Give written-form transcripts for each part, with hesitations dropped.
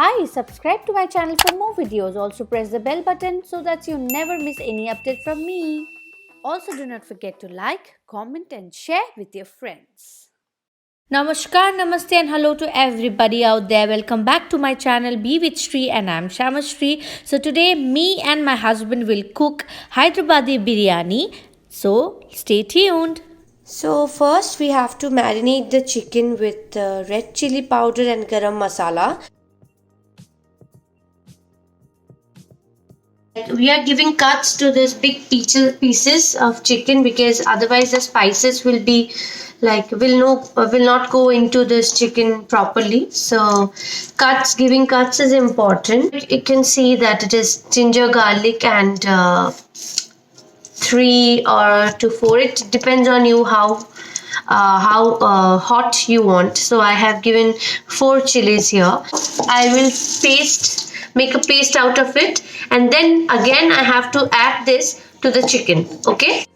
Hi, subscribe to my channel for more videos. Also press the bell button so that you never miss any update from me. Also do not forget to like, comment and share with your friends. Namaskar, namaste and hello to everybody out there. Welcome back to my channel Be With Shree and I'm SHYAMASREE. So today me and my husband will cook Hyderabadi Biriyani. So stay tuned. So first we have to marinate the chicken with red chili powder and garam masala. We are giving cuts to this big pieces of chicken because otherwise the spices will be will not go into this chicken properly. So giving cuts is important. You can see that it is ginger, garlic and 3 or to 4. It depends on you how hot you want. So I have given 4 chilies here. I will make a paste out of it, and then again I have to add this to the chicken. Okay.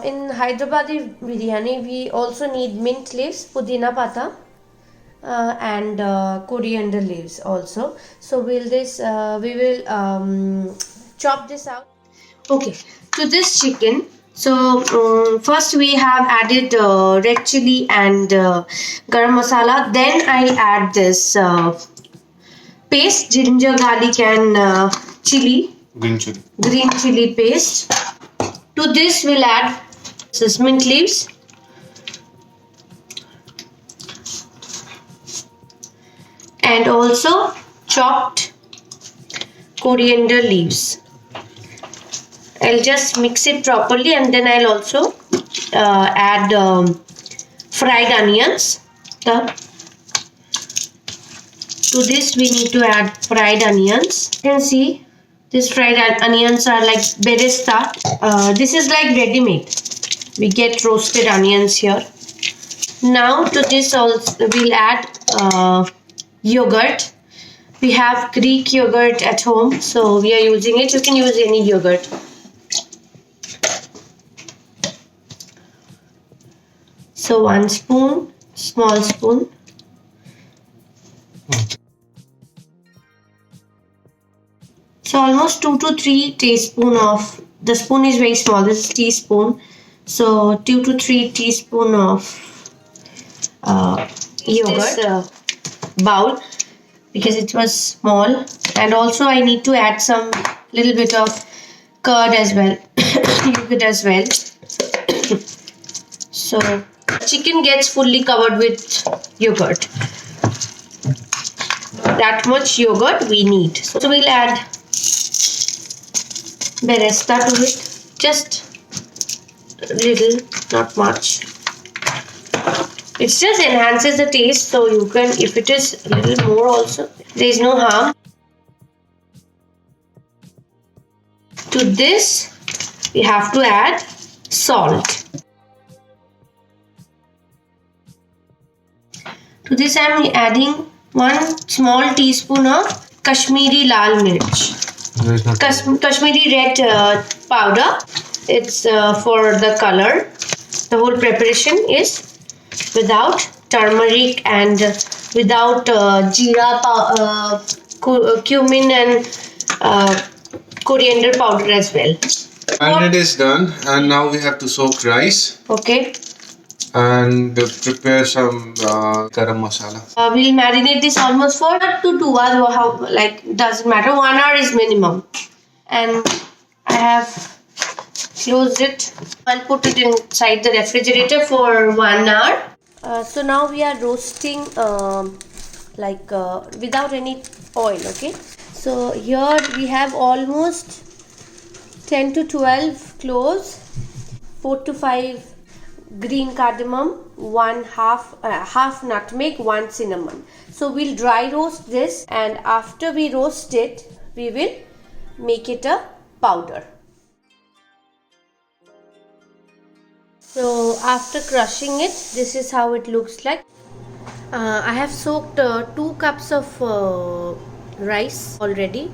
In Hyderabadi Biryani, we also need mint leaves, pudina pata, and coriander leaves also. So we will chop this out. Okay, to this chicken. So first we have added red chili and garam masala. Then I'll add this paste, ginger, garlic and chili. Green chili paste. To this we'll add mint leaves. And also chopped coriander leaves. I'll just mix it properly, and then I'll also add fried onions. To this we need to add fried onions. You can see these fried onions are like beresta. This is like ready-made. We get roasted onions here. Now to this also we'll add yogurt. We have Greek yogurt at home, so we are using it. You can use any yogurt. So 1 spoon, small spoon. So almost 2 to 3 teaspoon of, the spoon is very small, this is teaspoon. So 2 to 3 teaspoon of yogurt bowl, because it was small. And also I need to add some little bit of curd as well, yogurt as well. So chicken gets fully covered with yogurt. That much yogurt we need. So we'll add beresta to it. Just a little, not much. It just enhances the taste, so you can, if it is a little more also, there is no harm. To this we have to add salt. To this I am adding 1 small teaspoon of Kashmiri Lal Mirch. Kashmiri red powder. It's for the color. The whole preparation is without turmeric and without jeera, cumin and coriander powder as well. Marinade is done, and now we have to soak rice. Okay. And prepare some garam masala. We'll marinate this almost for 1 to 2 hours. How, like, doesn't matter. 1 hour is minimum. And I have closed it. I'll put it inside the refrigerator for 1 hour. So now we are roasting without any oil. Okay. So here we have almost 10 to 12 cloves, 4 to 5 green cardamom, 1 half nutmeg, 1 cinnamon. So we'll dry roast this, and after we roast it, we will make it a powder. So after crushing it, this is how it looks like. I have soaked 2 cups of rice already.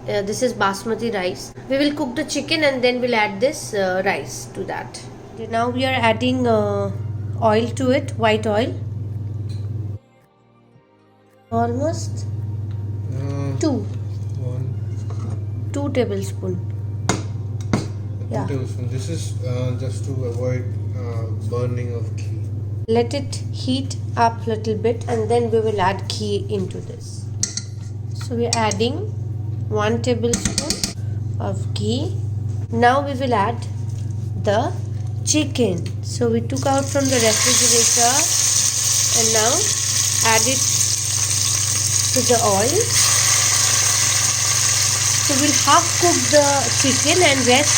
This is basmati rice. We will cook the chicken and then we'll add this rice to that. Now we are adding oil to it, white oil. Almost Two. One. 2 tablespoons. Yeah. 2 tablespoons. This is just to avoid burning of ghee. Let it heat up little bit and then we will add ghee into this. So we are adding 1 tablespoon of ghee. Now we will add the chicken. So we took out from the refrigerator and now add it to the oil. So we'll half cook the chicken and rest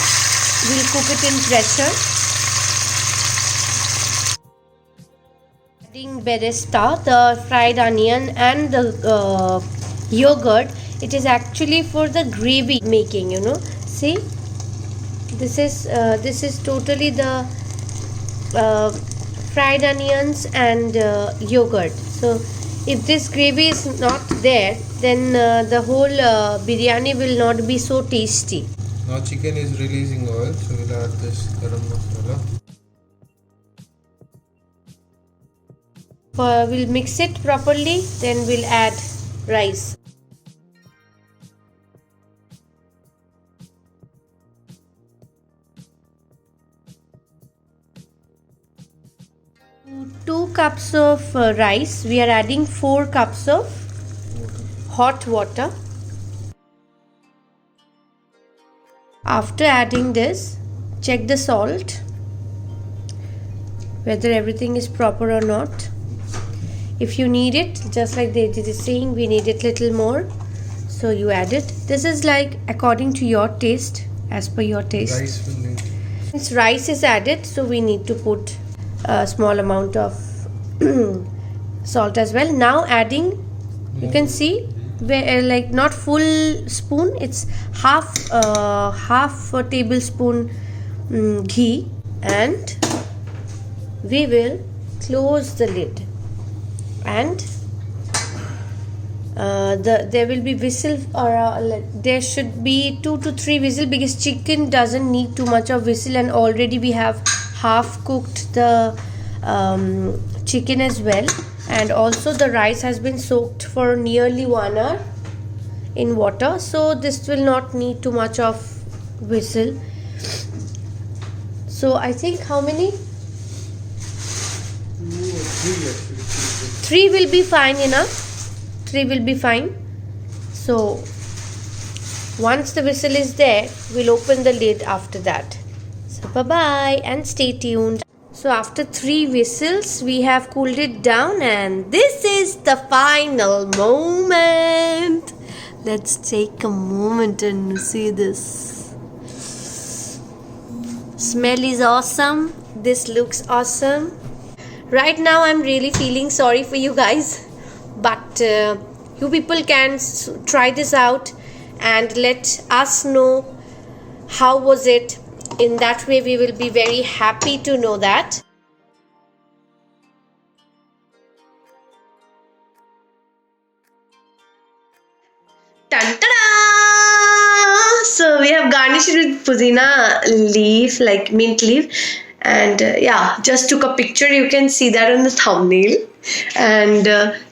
we'll cook it in pressure. Adding beresta, the fried onion and the yogurt. It is actually for the gravy making, you know. See, this is totally the fried onions and yogurt. So if this gravy is not there, then the whole biryani will not be so tasty. Now chicken is releasing oil, so we'll add this garam masala. We'll mix it properly, then we'll add rice. To 2 cups of rice, we are adding 4 cups of hot water. After adding this, check the salt, whether everything is proper or not. If you need it, just like they did saying, we need it little more, so you add it. This is like according to your taste, as per your taste. Rice will need. Since rice is added, so we need to put a small amount of salt as well. Now adding, you can see where like not full spoon, it's half a tablespoon ghee, and we will close the lid. And there will be whistle, or there should be 2 to 3 whistle, because chicken doesn't need too much of whistle, and already we have half cooked the chicken as well, and also the rice has been soaked for nearly 1 hour in water, so this will not need too much of whistle. So I think how many? 3 will be fine enough. 3 will be fine. So once the whistle is there, we'll open the lid after that. So bye bye and stay tuned. So after 3 whistles, we have cooled it down, and this is the final moment. Let's take a moment and see this. Smell is awesome. This looks awesome. Right now I'm really feeling sorry for you guys, but you people can try this out and let us know how was it. In that way we will be very happy to know that. Ta-da! So we have garnished it with pudina leaf, like mint leaf, and yeah, just took a picture. You can see that on the thumbnail. And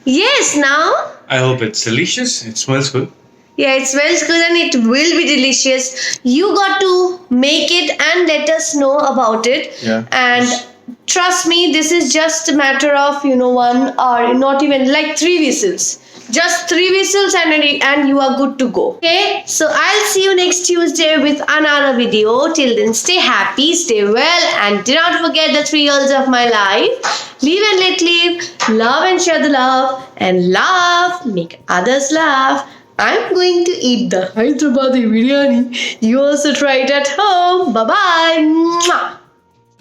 yes, now I hope it's delicious. It smells good. yeah, it smells good and it will be delicious. You got to make it and let us know about it. Yeah. And trust me, this is just a matter of 1 hour, not even like 3 whistles. Just 3 whistles and you are good to go. Okay, so I'll see you next Tuesday with another video. Till then, stay happy, stay well, and do not forget the 3 years of my life. Live and let live, love and share the love, and laugh, make others laugh. I'm going to eat the Hyderabadi Biriyani. You also try it at home. Bye-bye.